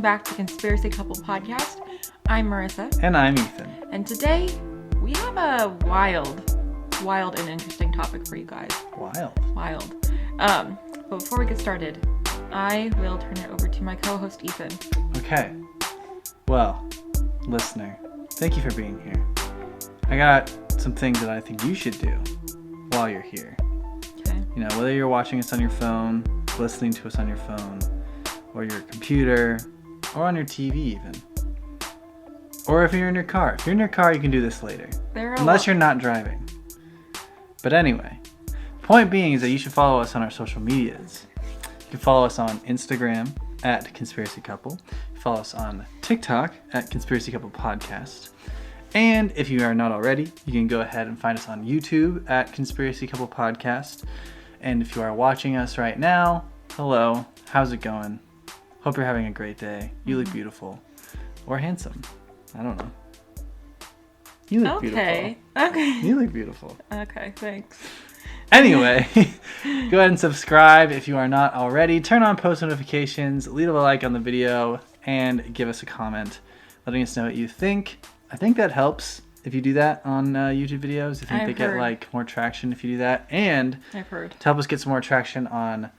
back to Conspiracy Couple Podcast. I'm Marissa. And I'm Ethan. And today, we have a wild and interesting topic for you guys. Wild. But before we get started, I will turn it over to my co-host, Ethan. Okay. Well, listener, thank you for being here. I got some things that I think you should do while you're here. Okay. You know, whether you're watching us on your phone, listening to us on your phone, or your computer, or on your TV even. Or if you're in your car. If you're in your car, you can do this later. Unless you're not driving. But anyway, point being is that you should follow us on our social medias. You can follow us on Instagram at Conspiracy Couple. You follow us on TikTok at Conspiracy Couple Podcast. And if you are not already, you can go ahead and find us on YouTube at Conspiracy Couple Podcast. And if you are watching us right now, hello, how's it going? Hope you're having a great day. You look beautiful. Or handsome. I don't know. You look beautiful. Okay. You look beautiful. Okay, thanks. Anyway, go ahead and subscribe if you are not already. Turn on post notifications, leave a like on the video, and give us a comment letting us know what you think. I think that helps if you do that on YouTube videos. I think they get like more traction if you do that. And I've heard. To help us get some more traction on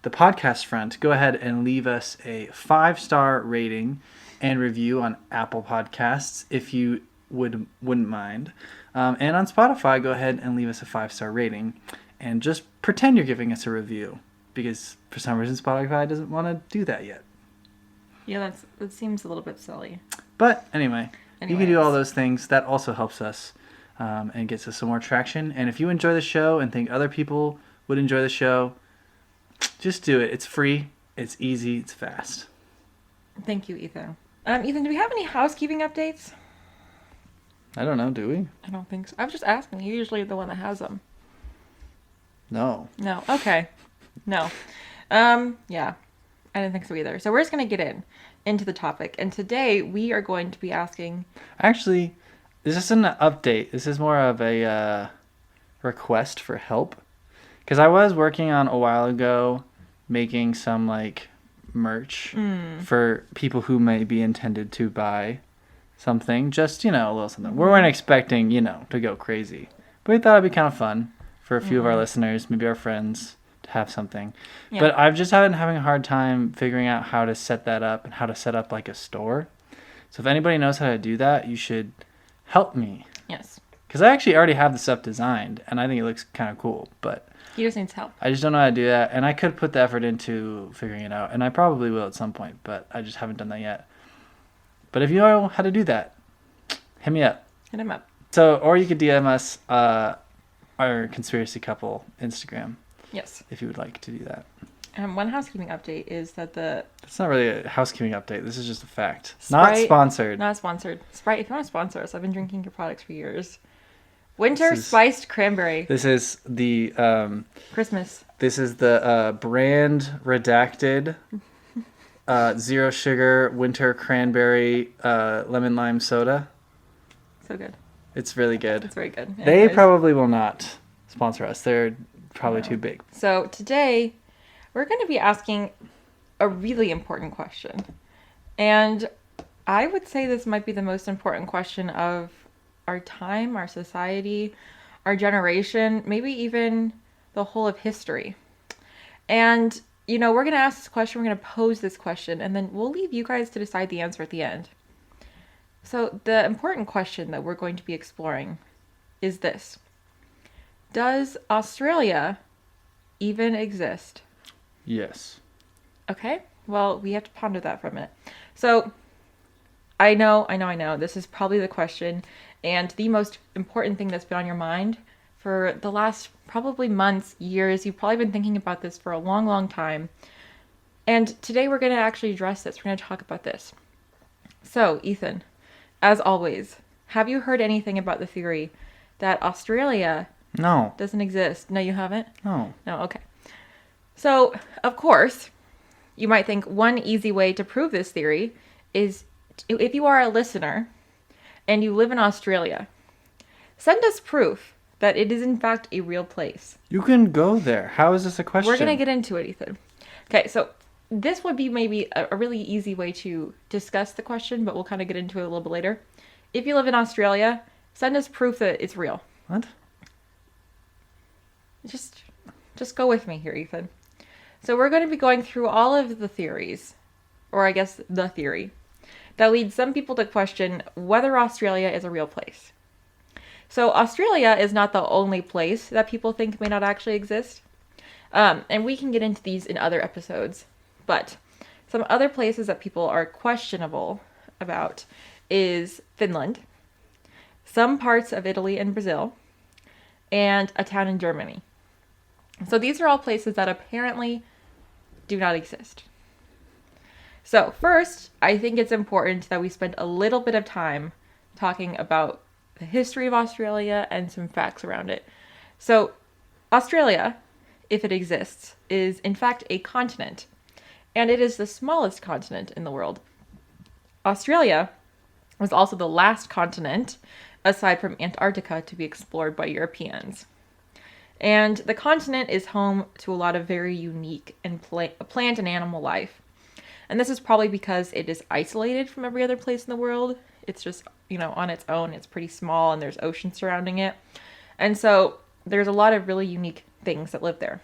the podcast front, go ahead and leave us a 5-star rating and review on Apple Podcasts if you wouldn't mind. And on Spotify, go ahead and leave us a 5-star rating and just pretend you're giving us a review, because for some reason Spotify doesn't want to do that yet. Yeah, that seems a little bit silly. But anyway, you can do all those things. That also helps us and gets us some more traction. And if you enjoy the show and think other people would enjoy the show, just do it. It's free, it's easy, it's fast. Thank you, Ethan. Ethan, do we have any housekeeping updates? I don't know, do we? I don't think so. I was just asking. You're usually the one that has them. No. Okay. No. Yeah. I didn't think so either. So we're just going to get into the topic. And today we are going to be asking... Actually, this isn't an update. This is more of a request for help. Because I was working on a while ago making some like merch for people who may be intended to buy something. Just, a little something. We weren't expecting, to go crazy. But we thought it'd be kind of fun for a few of our listeners, maybe our friends, to have something. Yeah. But I've just been having a hard time figuring out how to set that up and how to set up like a store. So if anybody knows how to do that, you should help me. Yes. Because I actually already have the stuff designed, and I think it looks kind of cool, but... He just needs help. I just don't know how to do that, and I could put the effort into figuring it out, and I probably will at some point, but I just haven't done that yet. But if you know how to do that, hit me up. Hit him up. So, or you could DM us our Conspiracy Couple Instagram. Yes. If you would like to do that. One housekeeping update is that It's not really a housekeeping update. This is just a fact. Sprite, not sponsored. Not sponsored. Sprite, if you want to sponsor us, I've been drinking your products for years. Winter spiced cranberry. This is the... Christmas. This is the brand redacted... 0 sugar winter cranberry lemon lime soda. So good. It's really good. It's very good. They probably will not sponsor us. They're probably too big. So today we're going to be asking a really important question. And I would say this might be the most important question of our time, our society, our generation, maybe even the whole of history. And we're going to ask this question, we're going to pose this question, and then we'll leave you guys to decide the answer at the end. So the important question that we're going to be exploring is this. Does Australia even exist? Yes. Okay, well, we have to ponder that for a minute. So I know, this is probably the question and the most important thing that's been on your mind for the last probably months, years. You've probably been thinking about this for a long, long time. And today we're going to actually address this. We're going to talk about this. So, Ethan, as always, have you heard anything about the theory that Australia doesn't exist? No, you haven't? No. No, okay. So, of course, you might think one easy way to prove this theory is if you are a listener and you live in Australia, send us proof that it is in fact a real place. You can go there. How is this a question? We're going to get into it, Ethan. Okay, so this would be maybe a really easy way to discuss the question, but we'll kind of get into it a little bit later. If you live in Australia, send us proof that it's real. What? Just go with me here, Ethan. So we're going to be going through all of the theories, or I guess the theory, that leads some people to question whether Australia is a real place. So Australia is not the only place that people think may not actually exist. And we can get into these in other episodes. But some other places that people are questionable about is Finland, some parts of Italy and Brazil, and a town in Germany. So these are all places that apparently do not exist. So first, I think it's important that we spend a little bit of time talking about the history of Australia and some facts around it. So Australia, if it exists, is in fact a continent, and it is the smallest continent in the world. Australia was also the last continent, aside from Antarctica, to be explored by Europeans. And the continent is home to a lot of very unique and plant and animal life. And this is probably because it is isolated from every other place in the world. It's just, on its own. It's pretty small and there's ocean surrounding it. And so there's a lot of really unique things that live there.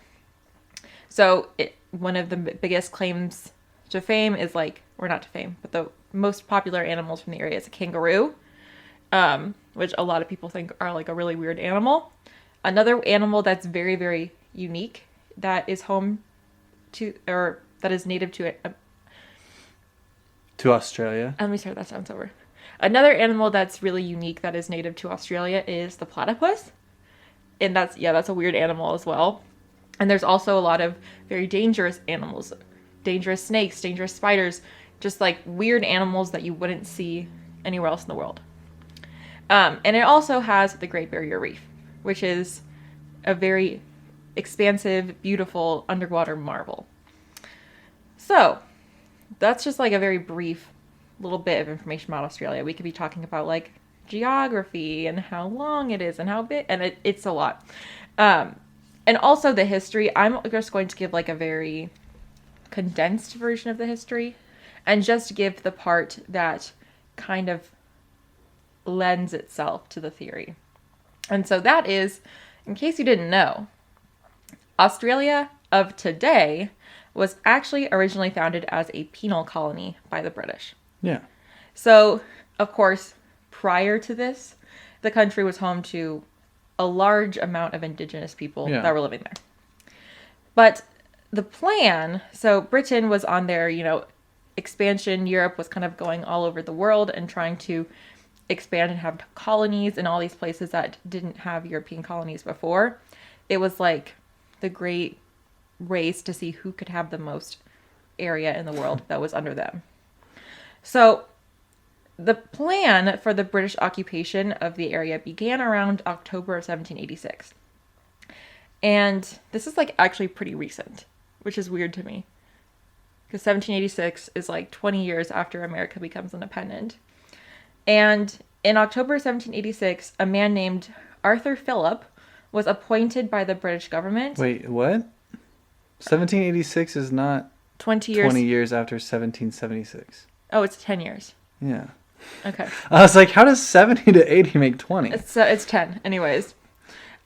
So one of the biggest claims to fame is or not to fame, but the most popular animals from the area is a kangaroo, which a lot of people think are a really weird animal. Another animal that's very, very unique that is home to, or that is native to it. To Australia. Let me start that sentence over. Another animal that's really unique that is native to Australia is the platypus. And that's a weird animal as well. And there's also a lot of very dangerous animals, dangerous snakes, dangerous spiders, just weird animals that you wouldn't see anywhere else in the world. And it also has the Great Barrier Reef, which is a very expansive, beautiful underwater marvel. So that's just a very brief little bit of information about Australia. We could be talking about geography and how long it is and how big, and it's a lot. And also the history. I'm just going to give a very condensed version of the history and just give the part that kind of lends itself to the theory. And so that is, in case you didn't know, Australia of today was actually originally founded as a penal colony by the British. Yeah. So, of course, prior to this, the country was home to a large amount of indigenous people that were living there. But the plan, so Britain was on their, expansion. Europe was kind of going all over the world and trying to expand and have colonies in all these places that didn't have European colonies before. It was the great race to see who could have the most area in the world that was under them. So the plan for the British occupation of the area began around October of 1786. And this is actually pretty recent, which is weird to me. Because 1786 is 20 years after America becomes independent. And in October 1786, a man named Arthur Phillip was appointed by the British government. Wait, what? 1786 is not 20 years after 1776. Oh, it's 10 years. Yeah. Okay. I was how does 70 to 80 make 20? It's 10. Anyways.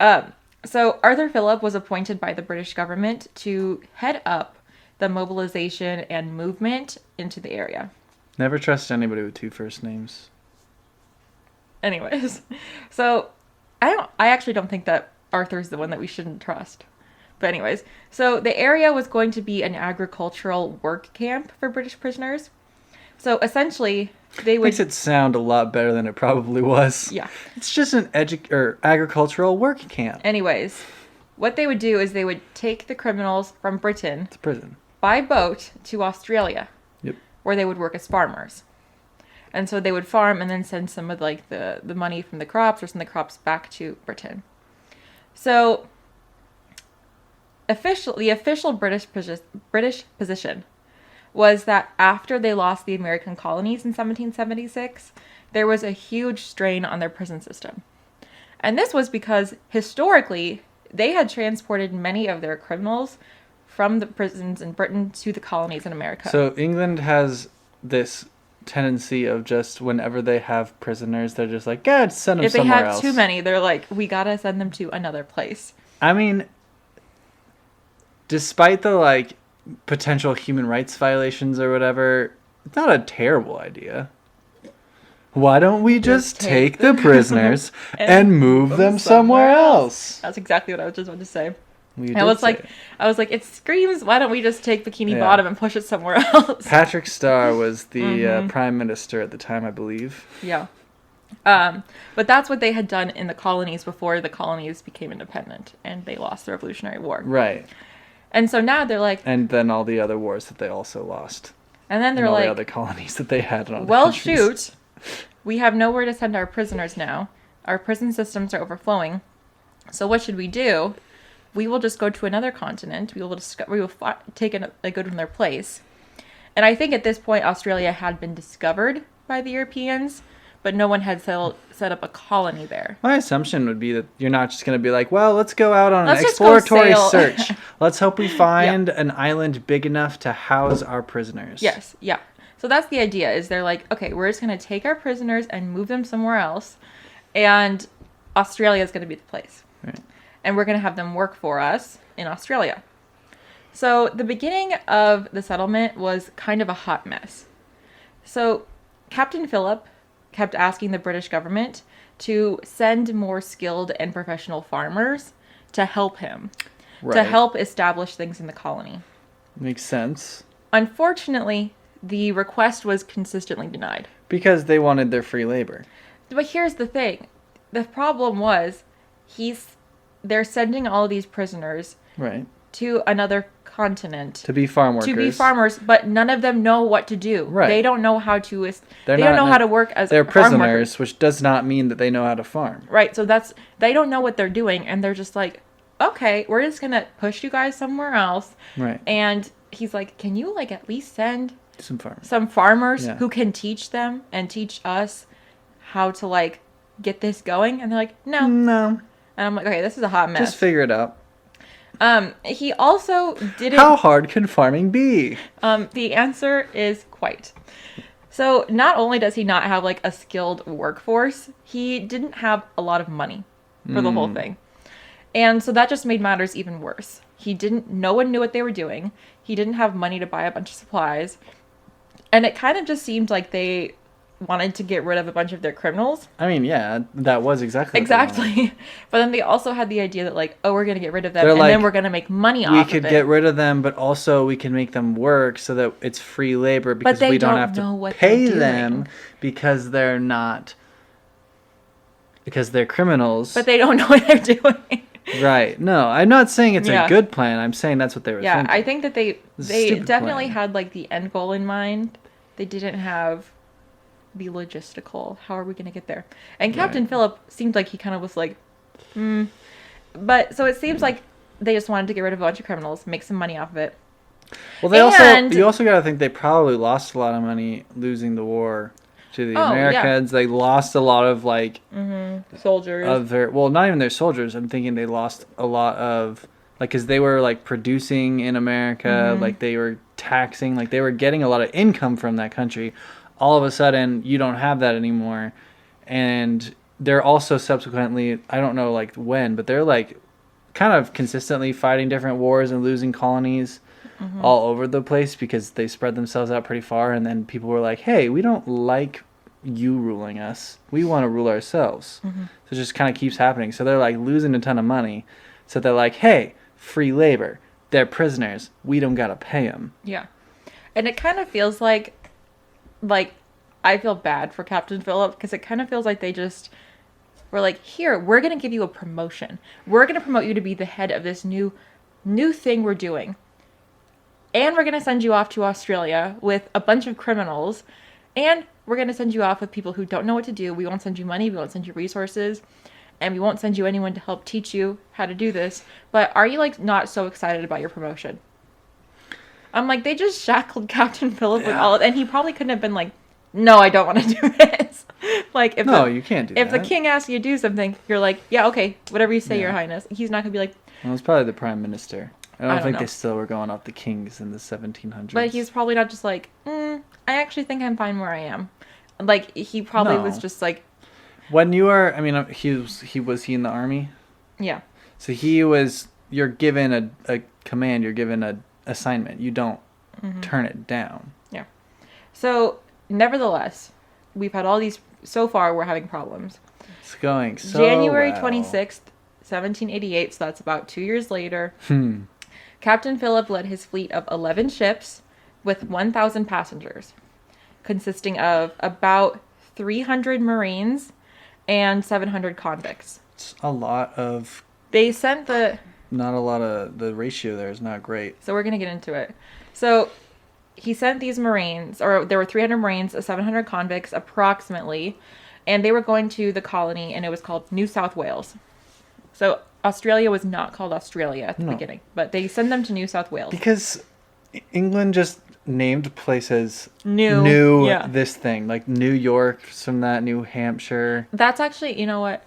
So Arthur Phillip was appointed by the British government to head up the mobilization and movement into the area. Never trust anybody with two first names. Anyways. So I actually don't think that Arthur's the one that we shouldn't trust. But anyways, so the area was going to be an agricultural work camp for British prisoners. So essentially, they would... Makes it sound a lot better than it probably was. Yeah. It's just an agricultural work camp. Anyways, what they would do is they would take the criminals from Britain to prison by boat to Australia. Yep. Where they would work as farmers. And so they would farm and then send some of the money from the crops or send the crops back to Britain. So the official British position was that after they lost the American colonies in 1776, there was a huge strain on their prison system. And this was because historically they had transported many of their criminals from the prisons in Britain to the colonies in America. So England has this tendency of just whenever they have prisoners, they're just like, God, send them somewhere else. If they have too many, they're like, we gotta send them to another place. I mean, despite the like potential human rights violations or whatever, it's not a terrible idea. Why don't we just take the prisoners and move them somewhere else? That's exactly what I was just about to say. I was like, it screams, why don't we just take Bikini Bottom and push it somewhere else? Patrick Starr was the prime minister at the time, I believe. Yeah. But that's what they had done in the colonies before the colonies became independent and they lost the Revolutionary War. Right. And so now they're like... And then all the other wars that they also lost. And then they're all like... the other colonies that they had in other well, countries. shoot. We have nowhere to send our prisoners now. Our prison systems are overflowing. So what should we do? We will just go to another continent. We will take a good from their place. And I think at this point, Australia had been discovered by the Europeans, but no one had set up a colony there. My assumption would be that you're not just going to be like, well, let's go out on an exploratory search. Let's hope we find an island big enough to house our prisoners. Yes, yeah. So that's the idea, is they're like, okay, we're just going to take our prisoners and move them somewhere else, and Australia is going to be the place. Right. And we're going to have them work for us in Australia. So the beginning of the settlement was kind of a hot mess. So Captain Phillip kept asking the British government to send more skilled and professional farmers to help him, to help establish things in the colony. Makes sense. Unfortunately, the request was consistently denied. Because they wanted their free labor. But here's the thing. The problem was, they're sending all of these prisoners to another continent. To be farm workers. To be farmers, but none of them know what to do. Right. They don't know how to... They don't know how to work as they're farm prisoners, workers. which does not mean that they know how to farm. Right, so they don't know what they're doing, and they're just like, okay, we're just going to push you guys somewhere else. Right. And he's like, can you like at least send some farmers who can teach them and teach us how to like get this going? And they're like, no. And I'm like, okay, this is a hot mess. Just figure it out. He also didn't... How hard can farming be? The answer is quite. So not only does he not have like a skilled workforce, he didn't have a lot of money for the whole thing. And so that just made matters even worse. No one knew what they were doing. He didn't have money to buy a bunch of supplies. And it kind of just seemed like they wanted to get rid of a bunch of their criminals. I mean, yeah, that was exactly But then they also had the idea that like, oh, we're going to get rid of them and then we're going to make money off of it. We could get rid of them, but also we can make them work so that it's free labor because we don't have to pay them because they're not... Because they're criminals. But they don't know what they're doing. Right. No, I'm not saying it's a good plan. I'm saying that's what they were thinking. Yeah, I think that they definitely had like the end goal in mind. They didn't have the logistical. How are we going to get there? And Captain Phillip seemed like he kind of was like, But so it seems like they just wanted to get rid of a bunch of criminals, make some money off of it. Well, you also got to think they probably lost a lot of money losing the war to the Americans. Yeah. They lost a lot of like soldiers of their, well, not even their soldiers. I'm thinking they lost a lot of like, because they were like producing in America, like they were taxing, like they were getting a lot of income from that country. All of a sudden, you don't have that anymore, and they're also subsequently, I don't know like when, but they're like kind of consistently fighting different wars and losing colonies all over the place because they spread themselves out pretty far, and then people were like, hey, we don't like you ruling us. We want to rule ourselves. So it just kind of keeps happening. So they're like losing a ton of money. So they're like, hey, free labor. They're prisoners. We don't got to pay them. Yeah. And it kind of feels like I feel bad for Captain Phillip because it kind of feels like they just were like, here, we're going to give you a promotion. We're going to promote you to be the head of this new thing we're doing. And we're going to send you off to Australia with a bunch of criminals. And we're going to send you off with people who don't know what to do. We won't send you money. We won't send you resources. And we won't send you anyone to help teach you how to do this. But are you like not so excited about your promotion? I'm like, they just shackled Captain Phillip with all of, and he probably couldn't have been like, no, I don't want to do this. Like, if you can't do that. If the king asks you to do something, you're like, yeah, okay, whatever you say, Your Highness. He's not going to be like... Well, it's probably the Prime Minister. I don't think they still were going off the kings in the 1700s. But he's probably not just like, I actually think I'm fine where I am. Like, he probably was just like... When you are, I mean, was he in the army? Yeah. So you're given a command, you're given an assignment. You don't turn it down. Yeah. So, nevertheless, we've had all these, so far we're having problems. It's going so January well. 26th, 1788, so that's about 2 years later. Captain Philip led his fleet of 11 ships with 1,000 passengers, consisting of about 300 Marines and 700 convicts. It's a lot of... They sent the... Not a lot of... The ratio there is not great. So we're going to get into it. So he sent these Marines, or there were 300 Marines, 700 convicts approximately, and they were going to the colony, and it was called New South Wales. So Australia was not called Australia at the beginning, but they sent them to New South Wales. Because England just named places new this thing. Like New York, from that, New Hampshire. That's actually, you know what?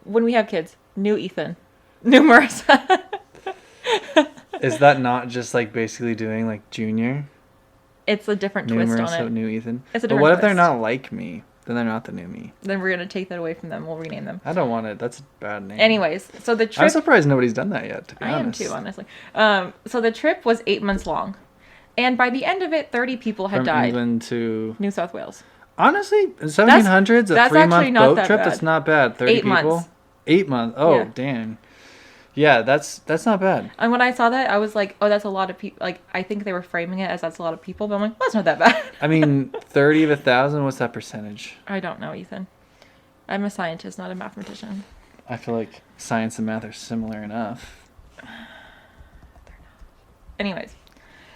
When we have kids, New Ethan. New Marisa. Is that not just like basically doing like Junior? It's a different New twist Marisa, on it. New Ethan. It's a but different what if they're twist. not like me? Then they're not the new me. Then we're going to take that away from them. We'll rename them. I don't want it. That's a bad name. Anyways, so the trip... I'm surprised nobody's done that yet, to be honest. I am too, honestly. So the trip was 8 months long. And by the end of it, 30 people had died. From England to... New South Wales. Honestly, in 1700s, a 3-month boat trip, that's not bad. 30 people? Months. 8 months. Oh, yeah. Dang. Yeah, that's not bad. And when I saw that, I was like, oh, that's a lot of people. Like, I think they were framing it as that's a lot of people. But I'm like, well, that's not that bad. I mean, 30 of 1,000, what's that percentage? I don't know, Ethan. I'm a scientist, not a mathematician. I feel like science and math are similar enough. They're not. Anyways,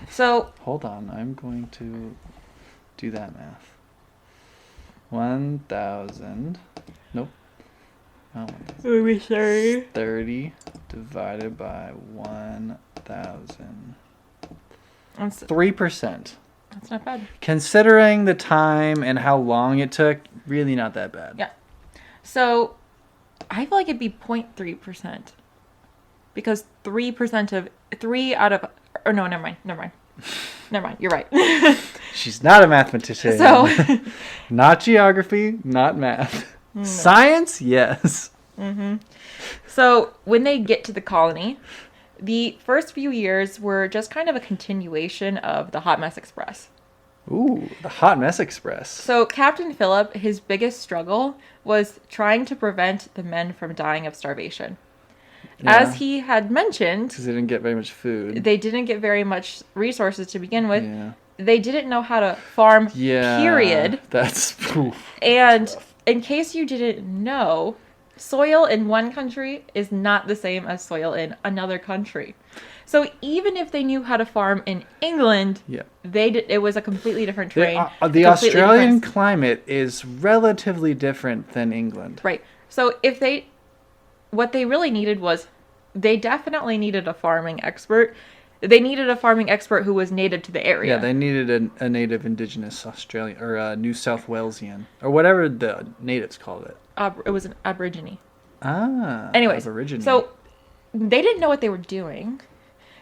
so... Hold on, I'm going to do that math. 1,000... Nope. Not 1,000. 30 divided by 1,000. 3%. That's not bad. Considering the time and how long it took, really not that bad. Yeah. So, I feel like it'd be 0.3%. Because 3% of... 3 out of... Or no, never mind. Never mind. You're right. She's not a mathematician. So... Not geography, not math. No. Science, yes. Mm-hmm. So, when they get to the colony, the first few years were just kind of a continuation of the Hot Mess Express. Ooh, the Hot Mess Express. So, Captain Philip, his biggest struggle was trying to prevent the men from dying of starvation. Yeah. As he had mentioned... Because they didn't get very much food. They didn't get very much resources to begin with. Yeah. They didn't know how to farm, period. That's... And rough. In case you didn't know, soil in one country is not the same as soil in another country. So even if they knew how to farm in England, it was a completely different terrain. The Australian climate is relatively different than England. Right. So what they really needed was, they definitely needed a farming expert. They needed a farming expert who was native to the area. Yeah, they needed a native indigenous Australian, or a New South Walesian, or whatever the natives called it. It was an Aborigine. Anyways, Aborigine. So they didn't know what they were doing.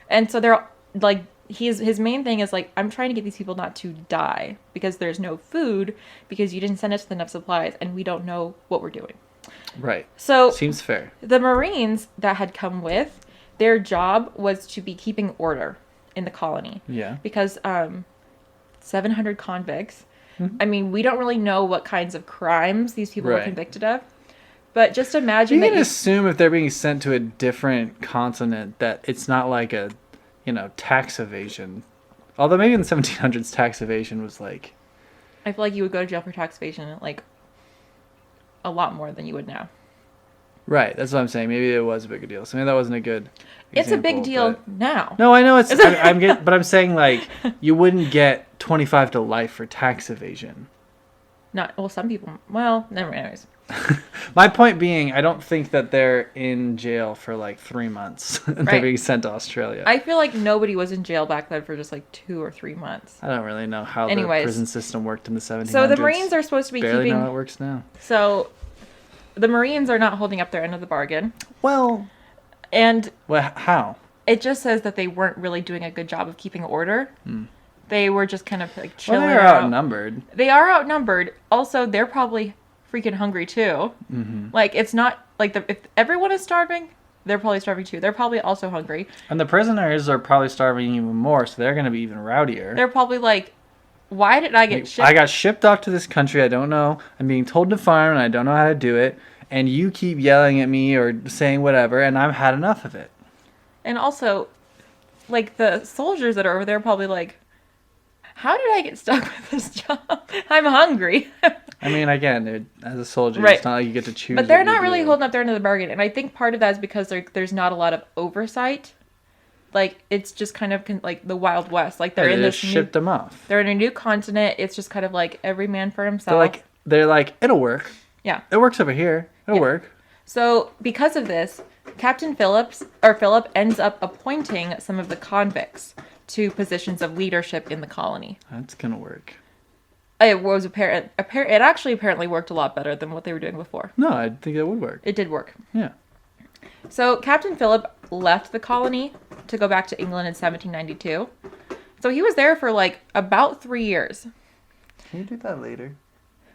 And so they're like, his main thing is like, I'm trying to get these people not to die because there's no food, because you didn't send us enough supplies and we don't know what we're doing. Right. So seems fair. The Marines that had come with, their job was to be keeping order in the colony. Yeah. Because 700 convicts. Mm-hmm. I mean, we don't really know what kinds of crimes these people were convicted of. But just imagine you can assume if they're being sent to a different continent that it's not like a, tax evasion. Although maybe in the 1700s, tax evasion was like... I feel like you would go to jail for tax evasion like a lot more than you would now. Right, that's what I'm saying. Maybe it was a big deal. So maybe that wasn't a good example, it's a big deal now. No, I know it's... but I'm saying, like, you wouldn't get 25 to life for tax evasion. Some people... Well, never mind. Anyways. My point being, I don't think that they're in jail for, like, 3 months. They're being sent to Australia. I feel like nobody was in jail back then for just, like, 2 or 3 months. I don't really know how the prison system worked in the 1700s. So the Marines are supposed to be Barely know how it works now. So... The Marines are not holding up their end of the bargain. Well, how? it just says that they weren't really doing a good job of keeping order. They were just kind of like chilling. Well, they're outnumbered. They are outnumbered. Also, they're probably freaking hungry too. Like, it's not like if everyone is starving, they're probably starving too. They're probably also hungry. And the prisoners are probably starving even more, so they're going to be even rowdier. They're probably like, why did I get shipped? I got shipped off to this country I don't know. I'm being told to farm and I don't know how to do it. And you keep yelling at me or saying whatever, and I've had enough of it. And also, like, the soldiers that are over there are probably like, how did I get stuck with this job? I'm hungry. I mean, again, as a soldier, right. It's not like you get to choose. But they're not really holding up their end of the bargain. And I think part of that is because there's not a lot of oversight. Like, it's just kind of like the Wild West. Like, they're in this shipped them off. They're in a new continent. It's just kind of like every man for himself. They're like, it'll work. Yeah. It works over here. It'll work. So, because of this, Captain Philip ends up appointing some of the convicts to positions of leadership in the colony. That's gonna work. It was apparent. It actually apparently worked a lot better than what they were doing before. No, I think it would work. It did work. Yeah. So Captain Philip left the colony to go back to England in 1792. So he was there for like about 3 years. Can you do that later?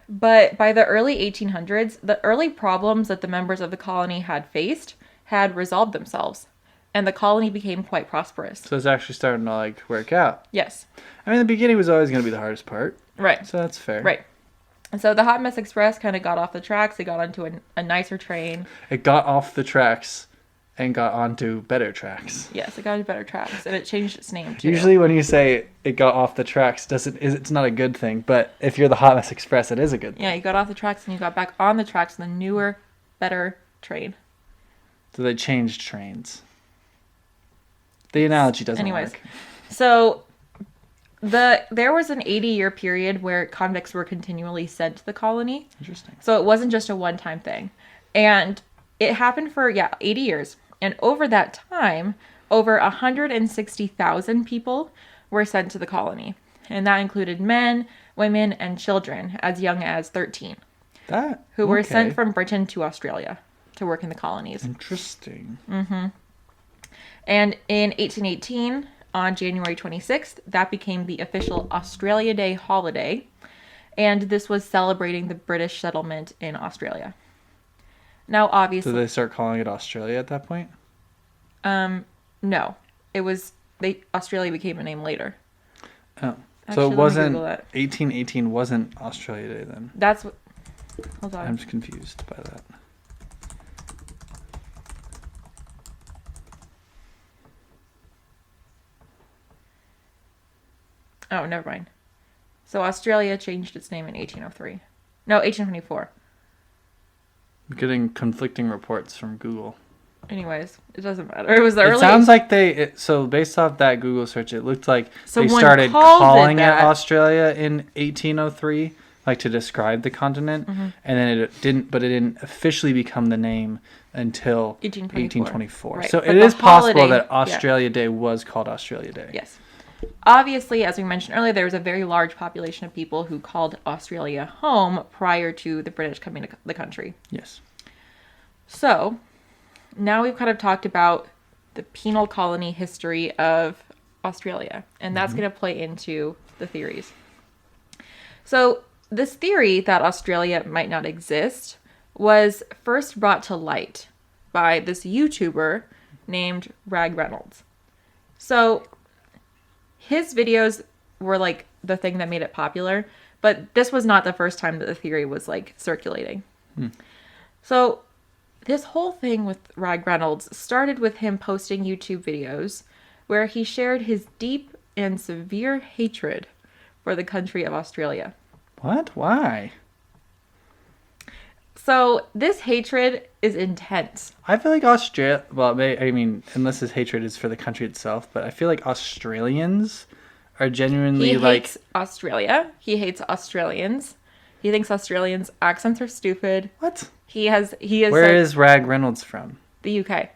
But by the early 1800s, the early problems that the members of the colony had faced had resolved themselves. And the colony became quite prosperous. So it's actually starting to like work out. Yes. I mean, the beginning was always going to be the hardest part. Right. So that's fair. Right. And so the Hot Mess Express kind of got off the tracks. They got onto a nicer train. It got off the tracks and got onto better tracks. Yes, it got onto better tracks. And it changed its name, too. Usually when you say it got off the tracks, it's not a good thing. But if you're the Hot Mess Express, it is a good thing. Yeah, you got off the tracks and you got back on the tracks in the newer, better train. So they changed trains. The analogy doesn't work. So there was an 80-year period where convicts were continually sent to the colony. Interesting. So it wasn't just a one-time thing. And it happened for, 80 years. And over that time, over 160,000 people were sent to the colony. And that included men, women, and children as young as 13. Who were sent from Britain to Australia to work in the colonies. Interesting. Mm-hmm. And in 1818, on January 26th, that became the official Australia Day holiday. And this was celebrating the British settlement in Australia. Now, obviously... Did they start calling it Australia at that point? No. It was... Australia became a name later. Oh. Actually, so it wasn't... 1818 wasn't Australia Day then? That's what... Hold on. I'm just confused by that. Oh, never mind. So Australia changed its name in 1803. No, 1824. I'm getting conflicting reports from Google. Anyways, it doesn't matter. It was the early... It sounds like so based off that Google search, it looked like Someone they started calling it that. Australia in 1803, like to describe the continent, and then it didn't officially become the name until 1824. Right. So but it is possible that Australia Day was called Australia Day. Yes. Obviously, as we mentioned earlier, there was a very large population of people who called Australia home prior to the British coming to the country. Yes. So, now we've kind of talked about the penal colony history of Australia, and that's going to play into the theories. So, this theory that Australia might not exist was first brought to light by this YouTuber named Rag Reynolds. So, his videos were like the thing that made it popular, but this was not the first time that the theory was like circulating. So this whole thing with Rag Reynolds started with him posting YouTube videos where he shared his deep and severe hatred for the country of Australia. What? Why? So this hatred is intense. I feel like Australia... Well, I mean, unless his hatred is for the country itself, but I feel like Australians are genuinely He hates Australia. He hates Australians. He thinks Australians' accents are stupid. What? He has Where is Rag Reynolds from? The UK.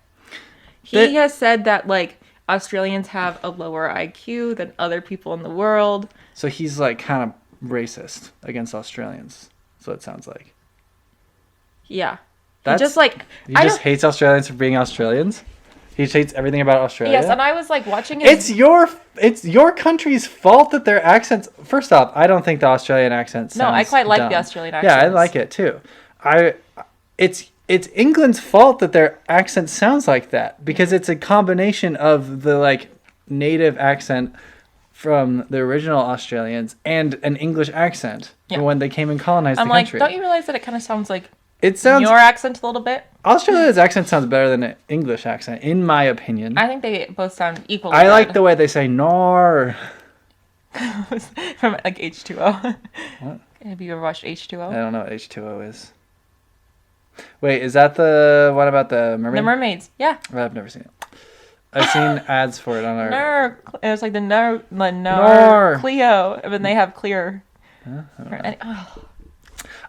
He has said that, like, Australians have a lower IQ than other people in the world. So he's, like, kind of racist against Australians. So it sounds like. Yeah. He just, like... He just hates Australians for being Australians? He hates everything about Australia. Yes, and I was like watching his... It's your country's fault that their accents... First off, I don't think the Australian accent sounds No, I quite like dumb. the Australian accent. Yeah, I like it too. It's England's fault that their accent sounds like that because it's a combination of the like native accent from the original Australians and an English accent from when they came and colonized the country. Don't you realize that it kind of sounds like it sounds your accent a little bit? Australia's accent sounds better than an English accent, in my opinion. I think they both sound equally I good. like the way they say "nor." From like H2O. What? Have you ever watched H2O? I don't know what H2O is. Wait, is that the one about the mermaid? The mermaids, yeah. I've never seen it. I've seen ads for it on our... It was like the Nor Cleo, and then they have clear.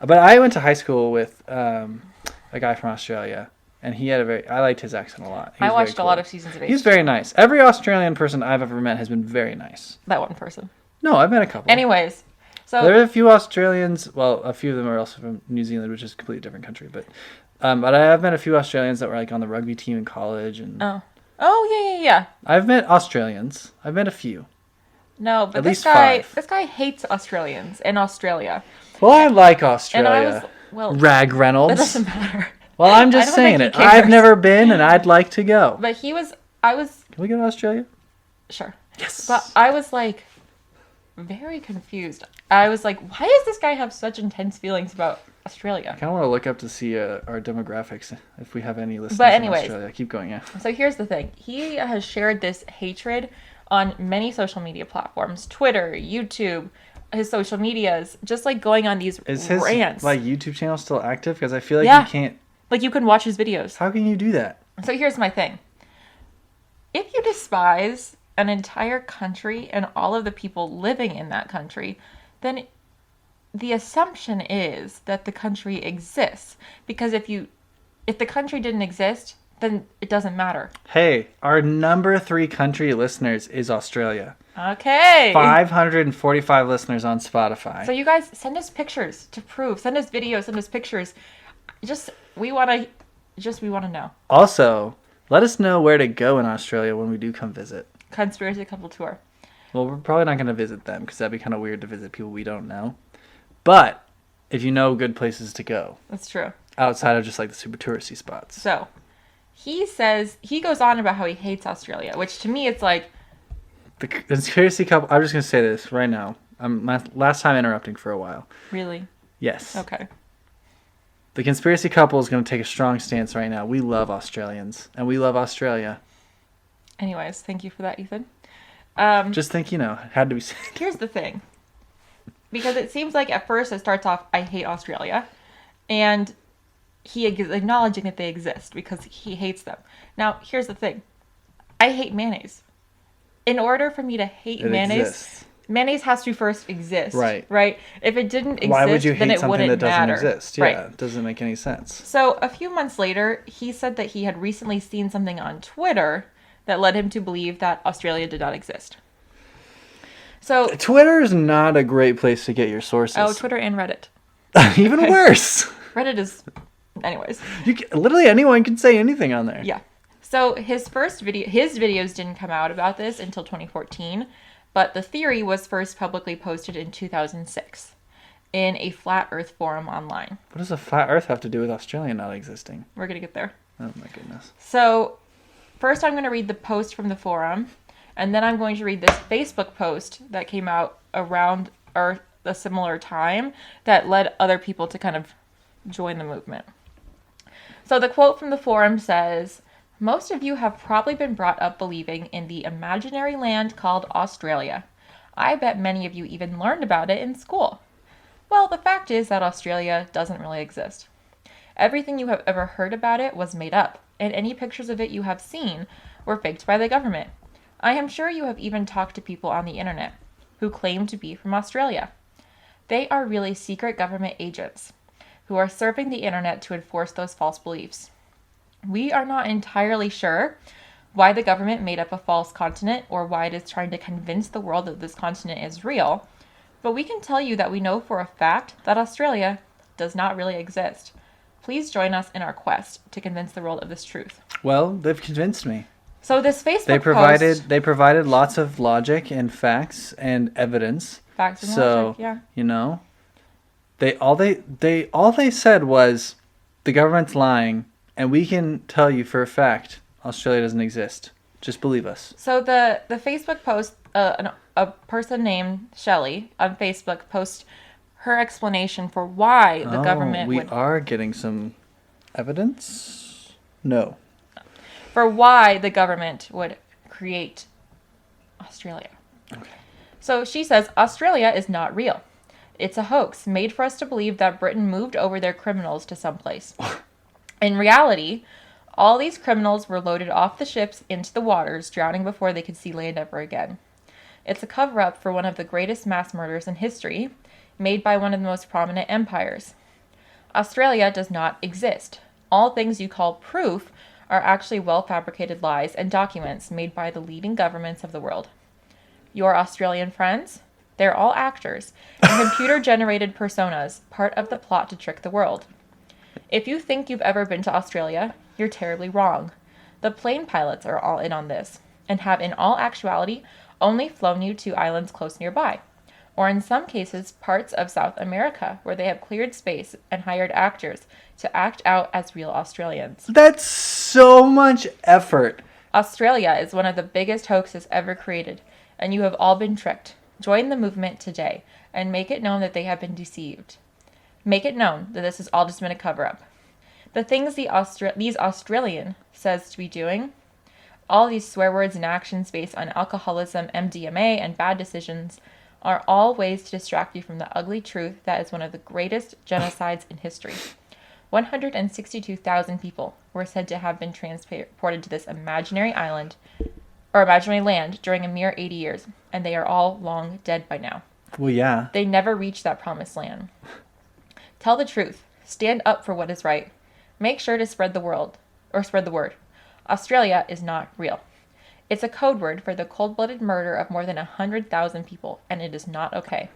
But I went to high school with a guy from Australia, and he had I liked his accent a lot. I watched a lot of seasons of H2O. He's very nice. Every Australian person I've ever met has been very nice. That one person. No, I've met a couple. Anyways, so there are a few Australians. Well, a few of them are also from New Zealand, which is a completely different country. But I have met a few Australians that were like on the rugby team in college, and yeah. I've met Australians. I've met a few. No, but At this least 5. This guy hates Australians in Australia. Well, I like Australia. And Rag Reynolds. That doesn't matter. Well, I'm just saying it. I've never been, and I'd like to go. But Can we go to Australia? Sure. Yes. But I was like very confused. I was like, why does this guy have such intense feelings about Australia? I kind of want to look up to see our demographics if we have any listeners in Australia. Keep going, yeah. So here's the thing. He has shared this hatred on many social media platforms. Twitter, YouTube, his social medias, just like going on these rants. Is his YouTube channel still active? Because I feel like you can't... Like you can watch his videos. How can you do that? So here's my thing. If you despise an entire country and all of the people living in that country, then the assumption is that the country exists. Because if the country didn't exist, then it doesn't matter. Hey, our number 3 country listeners is Australia. Okay. 545 listeners on Spotify. So you guys send us pictures to prove. Send us videos, send us pictures. We want to know. Also, let us know where to go in Australia when we do come visit. Conspiracy Couple Tour. Well, we're probably not going to visit them because that'd be kind of weird to visit people we don't know. But if you know good places to go. That's true. Outside of just like the super touristy spots. So, he goes on about how he hates Australia, which to me it's like... The conspiracy couple... I'm just going to say this right now. Last time interrupting for a while. Really? Yes. Okay. The conspiracy couple is going to take a strong stance right now. We love Australians, and we love Australia. Anyways, thank you for that, Ethan. Just think, had to be said. Here's the thing. Because it seems like at first it starts off, I hate Australia, and he is acknowledging that they exist because he hates them. Now, here's the thing. I hate mayonnaise. In order for me to hate mayonnaise... Mayonnaise has to first exist. Right. If it didn't exist, why would you hate then it something wouldn't that doesn't matter. exist? Yeah, it doesn't make any sense. So a few months later, he said that he had recently seen something on Twitter that led him to believe that Australia did not exist. So Twitter is not a great place to get your sources. Oh, Twitter and Reddit. Even worse. Reddit is... Anyways. Literally anyone can say anything on there. Yeah. So his videos didn't come out about this until 2014. But the theory was first publicly posted in 2006 in a Flat Earth forum online. What does a Flat Earth have to do with Australia not existing? We're going to get there. Oh my goodness. So first I'm going to read the post from the forum, and then I'm going to read this Facebook post that came out around a similar time that led other people to kind of join the movement. So the quote from the forum says... Most of you have probably been brought up believing in the imaginary land called Australia. I bet many of you even learned about it in school. Well, the fact is that Australia doesn't really exist. Everything you have ever heard about it was made up, and any pictures of it you have seen were faked by the government. I am sure you have even talked to people on the internet who claim to be from Australia. They are really secret government agents who are surfing the internet to enforce those false beliefs. We are not entirely sure why the government made up a false continent or why it is trying to convince the world that this continent is real, but we can tell you that we know for a fact that Australia does not really exist. Please join us in our quest to convince the world of this truth. Well, they've convinced me. So this Facebook they provided lots of logic and facts and evidence. Facts and logic, yeah. You know, all they said was the government's lying, and we can tell you for a fact Australia doesn't exist. Just believe us. So the Facebook post, a person named Shelley on Facebook posts her explanation for why the government we are getting some evidence? No. For why the government would create Australia. Okay. So she says, Australia is not real. It's a hoax made for us to believe that Britain moved over their criminals to someplace. In reality, all these criminals were loaded off the ships into the waters, drowning before they could see land ever again. It's a cover-up for one of the greatest mass murders in history, made by one of the most prominent empires. Australia does not exist. All things you call proof are actually well-fabricated lies and documents made by the leading governments of the world. Your Australian friends? They're all actors and computer-generated personas, part of the plot to trick the world. If you think you've ever been to Australia, you're terribly wrong. The plane pilots are all in on this, and have in all actuality only flown you to islands close nearby, or in some cases parts of South America where they have cleared space and hired actors to act out as real Australians. That's so much effort. Australia is one of the biggest hoaxes ever created, and you have all been tricked. Join the movement today and make it known that they have been deceived. Make it known that this has all just been a cover-up. The things these Australian says to be doing, all these swear words and actions based on alcoholism, MDMA, and bad decisions, are all ways to distract you from the ugly truth that is one of the greatest genocides in history. 162,000 people were said to have been transported to this imaginary island, or imaginary land, during a mere 80 years, and they are all long dead by now. Well, yeah. They never reached that promised land. Tell the truth. Stand up for what is right. Make sure to spread the word. Australia is not real. It's a code word for the cold-blooded murder of more than 100,000 people, and it is not okay.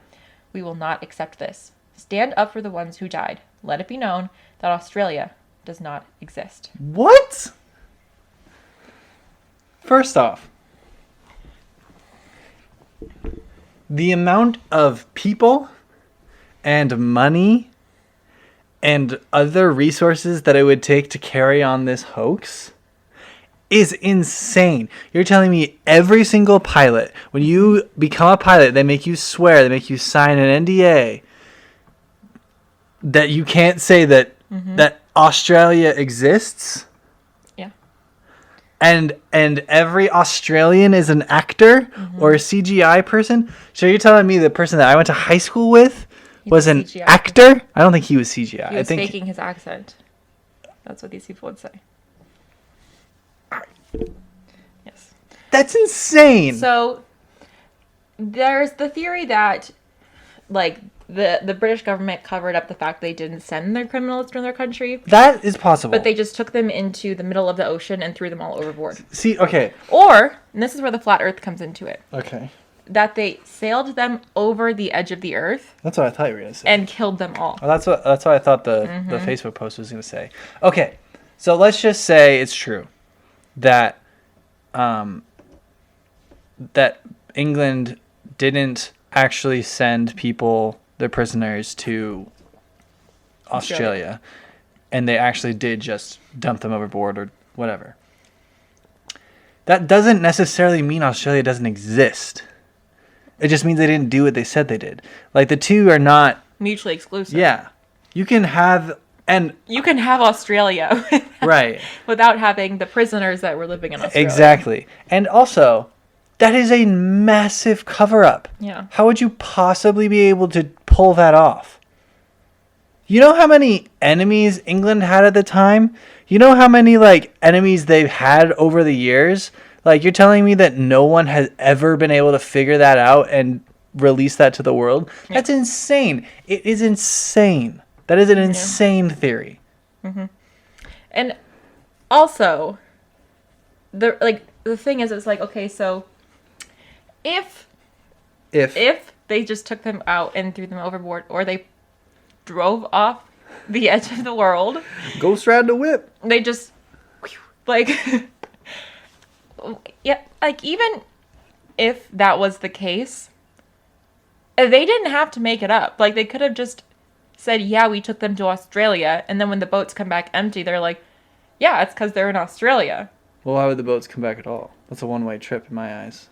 We will not accept this. Stand up for the ones who died. Let it be known that Australia does not exist. What? First off, the amount of people and money and other resources that it would take to carry on this hoax is insane. You're telling me every single pilot, when you become a pilot, they make you swear, they make you sign an NDA that you can't say that that Australia exists? Yeah. And every Australian is an actor or a CGI person? So you're telling me the person that I went to high school with was an CGI actor? I don't think he was CGI. He was faking his accent. That's what these people would say. Yes. That's insane. So there's the theory that, like, the British government covered up the fact they didn't send their criminals to their country. That is possible. But they just took them into the middle of the ocean and threw them all overboard. See, okay. Or, and this is where the flat earth comes into it. Okay. That they sailed them over the edge of the earth. That's what I thought you were going to say. And killed them all. Well, that's what I thought the Facebook post was going to say. Okay. So let's just say it's true that that England didn't actually send people, their prisoners, to Australia, and they actually did just dump them overboard or whatever. That doesn't necessarily mean Australia doesn't exist. It just means they didn't do what they said they did. Like, the two are not mutually exclusive. Yeah. You can have Australia right, without having the prisoners that were living in Australia. Exactly. And also, that is a massive cover-up. Yeah. How would you possibly be able to pull that off? You know how many enemies England had at the time? You know how many, like, enemies they've had over the years? Like, you're telling me that no one has ever been able to figure that out and release that to the world? Yeah. That's insane. It is insane. That is an insane theory. Mm-hmm. And also, the thing is, it's like, okay, so if they just took them out and threw them overboard, or they drove off the edge of the world, ghost ride the whip. They just like yeah, like, even if that was the case, they didn't have to make it up. Like, they could have just said, yeah, we took them to Australia, and then when the boats come back empty, they're like, yeah, it's because they're in Australia. Well, why would the boats come back at all? That's a one-way trip in my eyes.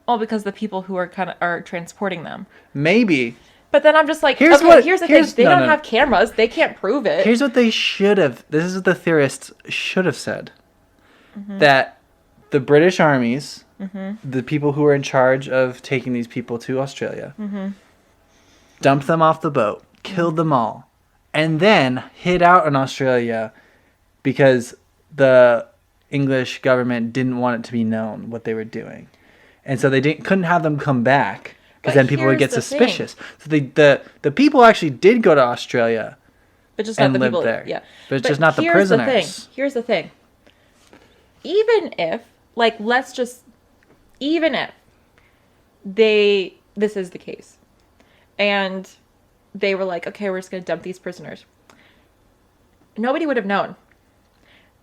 Well, because the people who are transporting them. Maybe. But then I'm just like, here's the thing. They don't have cameras. They can't prove it. Here's what they should have. This is what the theorists should have said. That the British armies, the people who were in charge of taking these people to Australia, dumped them off the boat, killed them all, and then hid out in Australia because the English government didn't want it to be known what they were doing. And so they couldn't have them come back because then people would get suspicious. So the people actually did go to Australia but just not and the lived people, there. Yeah. But just not the prisoners. Here's the thing. Even if, like, even if this is the case, and they were like, okay, we're just going to dump these prisoners, nobody would have known.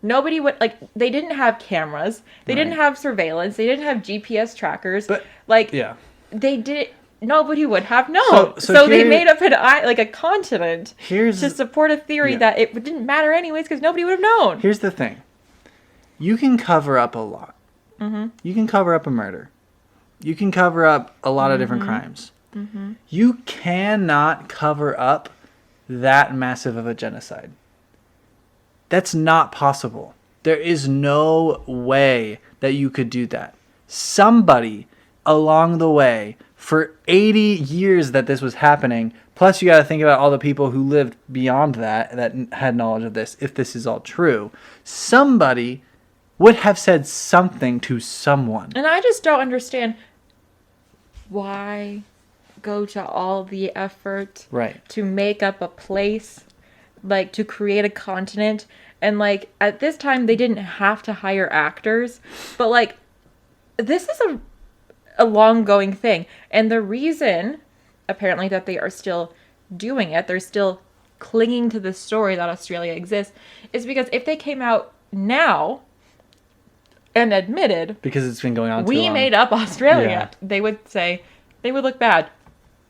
Nobody would, like, they didn't have cameras. They didn't have surveillance. They didn't have GPS trackers. But, like, yeah. Nobody would have known. So they made up a continent to support a theory that it didn't matter anyways because nobody would have known. Here's the thing. You can cover up a lot. You can cover up a murder. You can cover up a lot of different crimes. You cannot cover up that massive of a genocide. That's not possible. There is no way that you could do that. Somebody along the way, for 80 years that this was happening, plus you got to think about all the people who lived beyond that had knowledge of this, if this is all true, somebody would have said something to someone. And I just don't understand why go to all the effort to make up a place, like, to create a continent. And, like, at this time, they didn't have to hire actors. But, like, this is a long-going thing. And the reason, apparently, that they are still doing it, they're still clinging to the story that Australia exists, is because if they came out now and admitted... Because it's been going on too long. We made up Australia. They would say... They would look bad.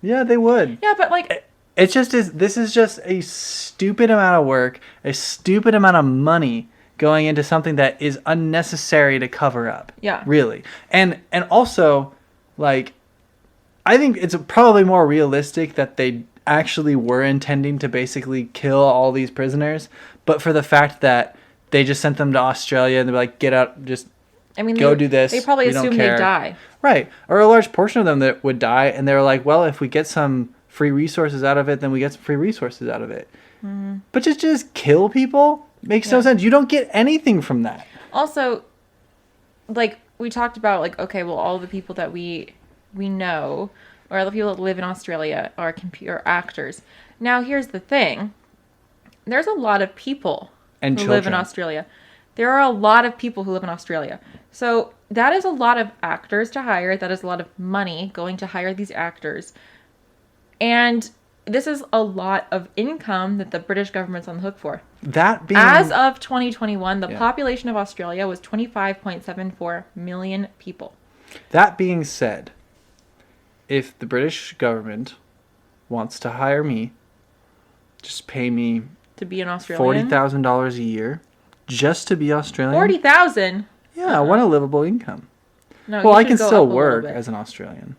Yeah, they would. Yeah, but, like... This is just a stupid amount of work, a stupid amount of money going into something that is unnecessary to cover up. Yeah. Really. And also, like, I think it's probably more realistic that they actually were intending to basically kill all these prisoners, but for the fact that they just sent them to Australia and they're like, get out, just go do this. They probably assumed they'd die. Right. Or a large portion of them that would die, and they were like, well, if we get some free resources out of it, then we get some free resources out of it. Mm-hmm. But just kill people makes no sense. You don't get anything from that. Also, like, we talked about, like, okay, well, all the people that we know, or all the people that live in Australia are computer actors. Now, here's the thing. There's a lot of people who live in Australia. There are a lot of people who live in Australia. So that is a lot of actors to hire. That is a lot of money going to hire these actors. And this is a lot of income that the British government's on the hook for. That being... As of 2021, the population of Australia was 25.74 million people. That being said, if the British government wants to hire me, just pay me... To be an Australian? $40,000 a year just to be Australian. $40,000? Yeah, I want a livable income. No, well, I can still work as an Australian.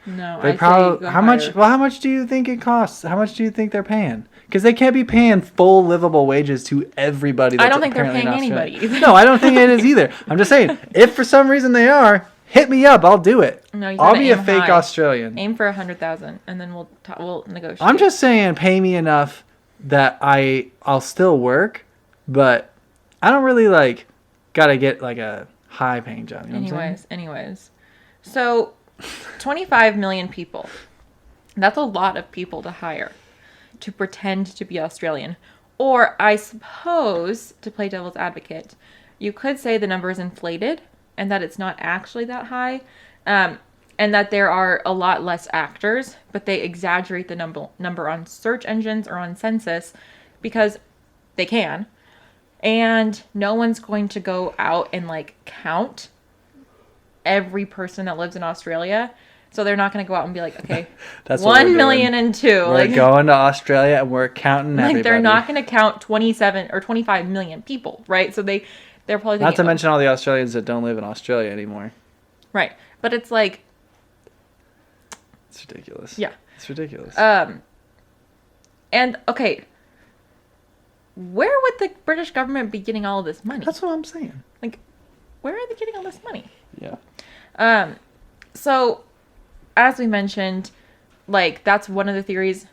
No, they probably how much? Well, how much do you think it costs? How much do you think they're paying? Because they can't be paying full livable wages to everybody. That's I don't think they're paying anybody either. No, I don't think it is either. I'm just saying, if for some reason they are, hit me up. I'll do it. No, I'll be a fake Australian. Aim for 100,000, and then we'll negotiate. I'm just saying, pay me enough that I'll still work, but I don't really gotta get like a high paying job. You know what I'm saying? Anyways, so 25 million people. That's a lot of people to hire to pretend to be Australian. Or I suppose, to play devil's advocate, you could say the number is inflated and that it's not actually that high, and that there are a lot less actors, but they exaggerate the number on search engines or on census because they can. And no one's going to go out and count every person that lives in Australia. So they're not going to go out and be like, okay, That's 1 million and 2. We're going to Australia and we're counting everybody. They're not going to count 27 or 25 million people, right? So they're probably thinking, not to mention all the Australians that don't live in Australia anymore. Right. But it's like... It's ridiculous. Yeah. It's ridiculous. And, okay, where would the British government be getting all of this money? That's what I'm saying. Like, where are they getting all this money? Yeah. So, as we mentioned, like, that's one of the theories.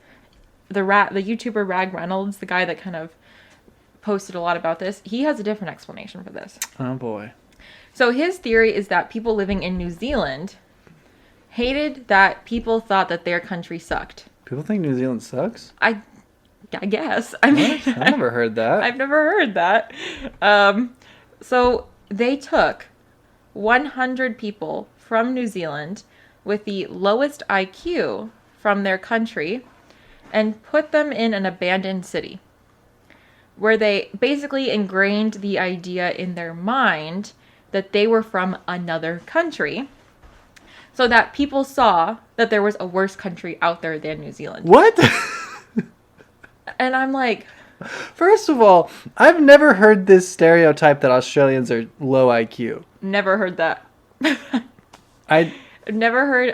The YouTuber Rag Reynolds, the guy that kind of posted a lot about this, he has a different explanation for this. Oh, boy. So, his theory is that people living in New Zealand hated that people thought that their country sucked. People think New Zealand sucks? I guess. I mean, what? I never heard that. I've never heard that. So they took 100 people from New Zealand with the lowest IQ from their country and put them in an abandoned city where they basically ingrained the idea in their mind that they were from another country so that people saw that there was a worse country out there than New Zealand. What? And I'm like... First of all, I've never heard this stereotype that Australians are low IQ. Never heard that. I've never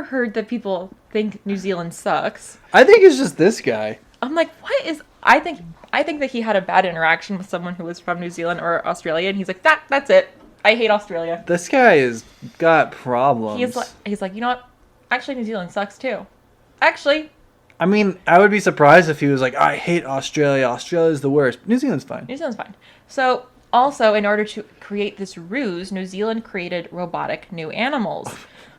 heard that people think New Zealand sucks. I think it's just this guy. I'm like, what is... I think that he had a bad interaction with someone who was from New Zealand or Australia, and he's like, that's it. I hate Australia. This guy has got problems. He's like, you know what? Actually, New Zealand sucks too. Actually... I mean, I would be surprised if he was like, I hate Australia. Australia's the worst. New Zealand's fine. New Zealand's fine. So, also, in order to create this ruse, New Zealand created robotic new animals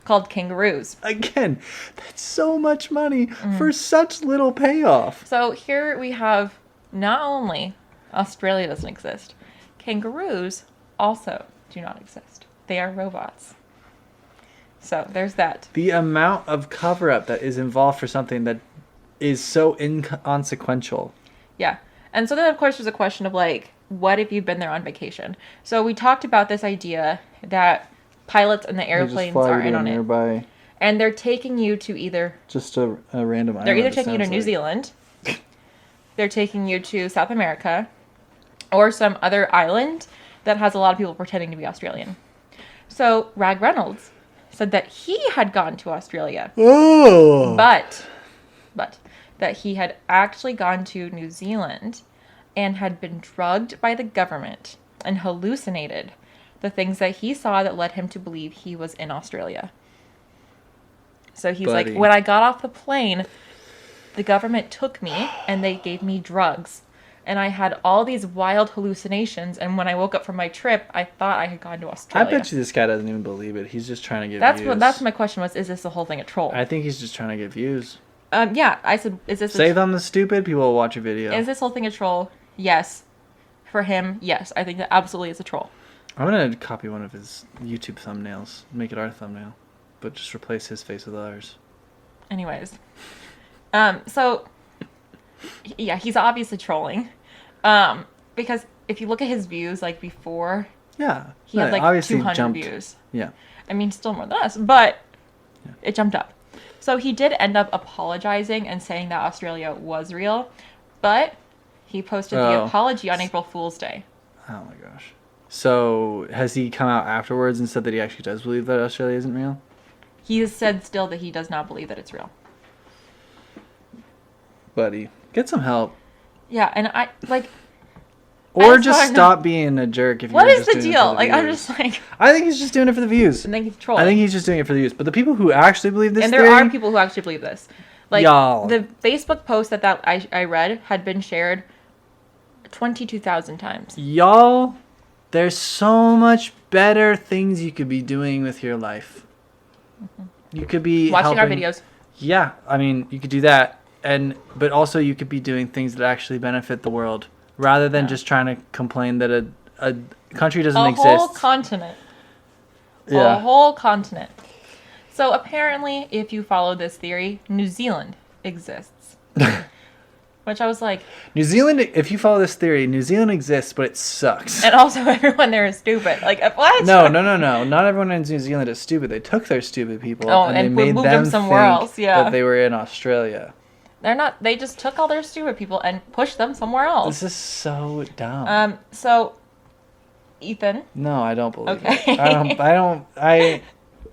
called kangaroos. Again, that's so much money for such little payoff. So, here we have not only Australia doesn't exist, kangaroos also do not exist. They are robots. So, there's that. The amount of cover-up that is involved for something that is so inconsequential. Yeah. And so then, of course, there's a question of, like, what if you've been there on vacation? So we talked about this idea that pilots and the airplanes are in on it. And they're taking you to either... Just a random island. They're either taking you to New Zealand, they're taking you to South America, or some other island that has a lot of people pretending to be Australian. So Rag Reynolds said that he had gone to Australia. Oh! But that he had actually gone to New Zealand and had been drugged by the government and hallucinated the things that he saw that led him to believe he was in Australia. So he's like, when I got off the plane, the government took me and they gave me drugs. And I had all these wild hallucinations. And when I woke up from my trip, I thought I had gone to Australia. I bet you this guy doesn't even believe it. He's just trying to get views. That's my question was, is this the whole thing a troll? I think he's just trying to get views. Yeah, I said, is this... Say them the stupid, people will watch your video. Is this whole thing a troll? Yes. For him, yes. I think that absolutely is a troll. I'm going to copy one of his YouTube thumbnails. Make it our thumbnail. But just replace his face with ours. Anyways. So... Yeah, he's obviously trolling. Because if you look at his views, like, before... Yeah. He had, like, obviously 200 jumped. views. Yeah. I mean, still more than us, but it jumped up. So he did end up apologizing and saying that Australia was real, but he posted the apology on April Fool's Day. Oh my gosh. So has he come out afterwards and said that he actually does believe that Australia isn't real? He has said still that he does not believe that it's real. Buddy, get some help. Yeah, and I, like... Or just stop being a jerk if you're just doing it for the views. What is the deal? Like, I'm just like... I think he's just doing it for the views. I think he's trolling. I think he's just doing it for the views. But the people who actually believe this and there are people who actually believe this. Like, y'all. The Facebook post that I read had been shared 22,000 times. Y'all, there's so much better things you could be doing with your life. Mm-hmm. You could be watching our videos. Yeah, I mean, you could do that. But also you could be doing things that actually benefit the world. Rather than just trying to complain that a country doesn't exist. A whole continent. Yeah. A whole continent. So apparently, if you follow this theory, New Zealand exists. Which I was like... New Zealand, if you follow this theory, New Zealand exists, but it sucks. And also everyone there is stupid. Like, what? No. Not everyone in New Zealand is stupid. They took their stupid people and they made moved them somewhere else. Yeah. that they were in Australia. They're not. They just took all their stupid people and pushed them somewhere else. This is so dumb. So, Ethan. No, I don't believe Okay. it.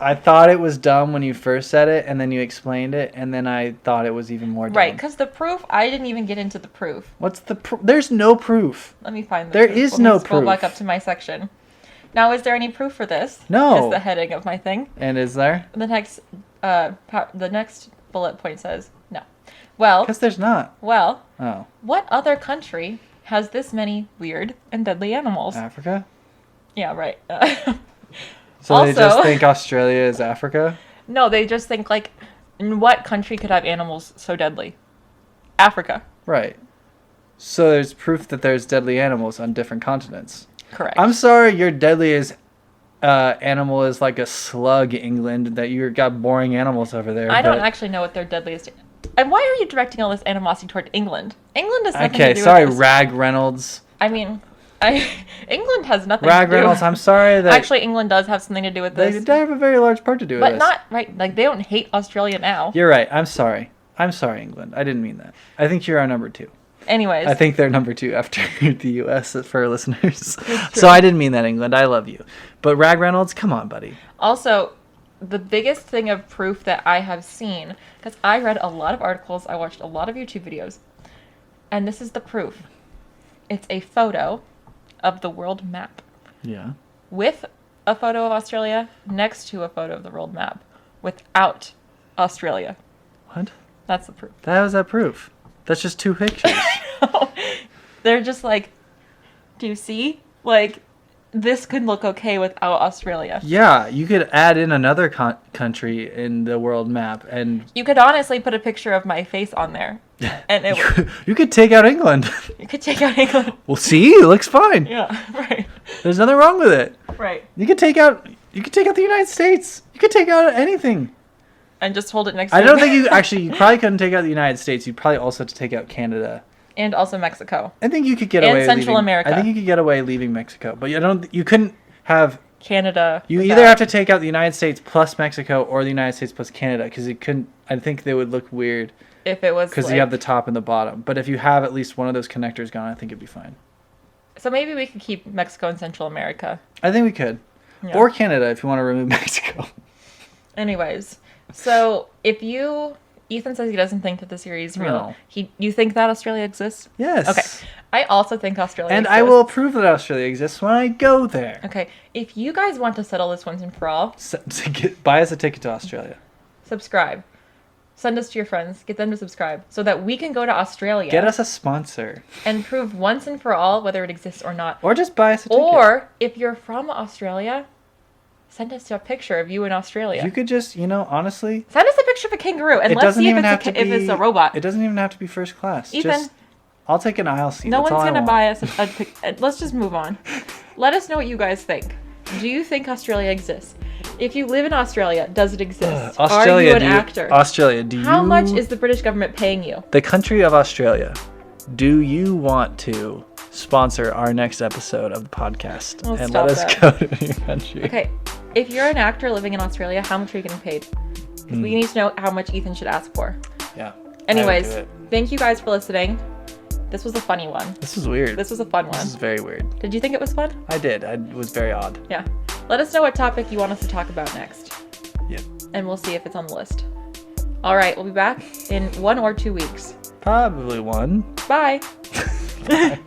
I thought it was dumb when you first said it, and then you explained it, and then I thought it was even more dumb. Right, because the proof, I didn't even get into the proof. What's the proof? There's no proof. Let me find the There proof. is Let me no scroll proof. back up to my section. Now, is there any proof for this? No. Is the heading of my thing. And is there? The next bullet point says no. Well, Because there's not. well, Oh. what other country has this many weird and deadly animals? Africa? Yeah, right. So they just Also- think Australia is Africa? No, they just think, like, in what country could have animals so deadly? Africa. Right. So there's proof that there's deadly animals on different continents. Correct. I'm sorry your deadliest animal is like a slug, England, that you got boring animals over there. I don't but- actually know what their deadliest... And why are you directing all this animosity toward England? England has nothing to Okay, do sorry, with this. Rag Reynolds. I mean, England has nothing Rag to do... Reynolds, I'm sorry that... Actually, England does have something to do with they this. have a very large part to do with But this. not, right, like, they don't hate Australia now. You're right. I'm sorry. England. I didn't mean that. I think you're our number 2. Anyways. I think they're number 2 after the U.S. for our listeners. So I didn't mean that, England. I love you. But Rag Reynolds, come on, buddy. Also, the biggest thing of proof that I have seen, because I read a lot of articles, I watched a lot of YouTube videos, and this is the proof. It's a photo of the world map Yeah. with a photo of Australia next to a photo of the world map without Australia. What? That's the proof. How is that proof? That's just 2 pictures. They're just like, do you see? Like, this could look okay without Australia. Yeah, you could add in another country in the world map, and You could honestly put a picture of my face on there, and it would, you could take out England. you could take out England. Well, see, it looks fine. Yeah, right, There's nothing wrong with it. right. You could take out the United States. You could take out anything. And just hold it next to I don't it. think you probably couldn't take out the United States. You'd probably also have to take out Canada. And also Mexico. I think you could get And away Central leaving, America. I think you could get away leaving Mexico, but you couldn't have. Canada. You without- either have to take out the United States plus Mexico or the United States plus Canada, because you couldn't. I think they would look weird If it was because like, you have the top and the bottom. But if you have at least one of those connectors gone, I think it'd be fine. So maybe we could keep Mexico and Central America. I think we could, Yeah. or Canada if you want to remove Mexico. Anyways, so if Ethan says he doesn't think that the series is real. No. You think that Australia exists? Yes. Okay. I also think Australia And exists. I will prove that Australia exists when I go there. Okay. If you guys want to settle this once and for all, Buy us a ticket to Australia. subscribe. Send us to your friends. Get them to subscribe so that we can go to Australia. Get us a sponsor. And prove once and for all whether it exists or not. Or just buy us a ticket. Or if you're from Australia, send us a picture of you in Australia. You could just, honestly, Send us a picture of a kangaroo and it let's doesn't see if even have it's, to if be, it's a robot. It doesn't even have to be first class. Ethan, Just, I'll take an aisle seat. no That's one's all I going to want. buy us a pic. Let's just move on. Let us know what you guys think. Do you think Australia exists? If you live in Australia, does it exist? Australia, Are you an actor? Australia, do you... How much is the British government paying you? The country of Australia, do you want to sponsor our next episode of the podcast? Oh, and stop let us that. go to your country. Okay, if you're an actor living in Australia, how much are you getting paid? 'Cause we need to know how much Ethan should ask for. Yeah. Anyways, I would do it. thank you guys for listening. This was a funny one. This is weird. This was a fun This one. is very weird. Did you think it was fun? I did. It was very odd. Yeah. Let us know what topic you want us to talk about next. Yep. And we'll see if it's on the list. All right, we'll be back in 1 or 2 weeks. Probably one. Bye. Bye.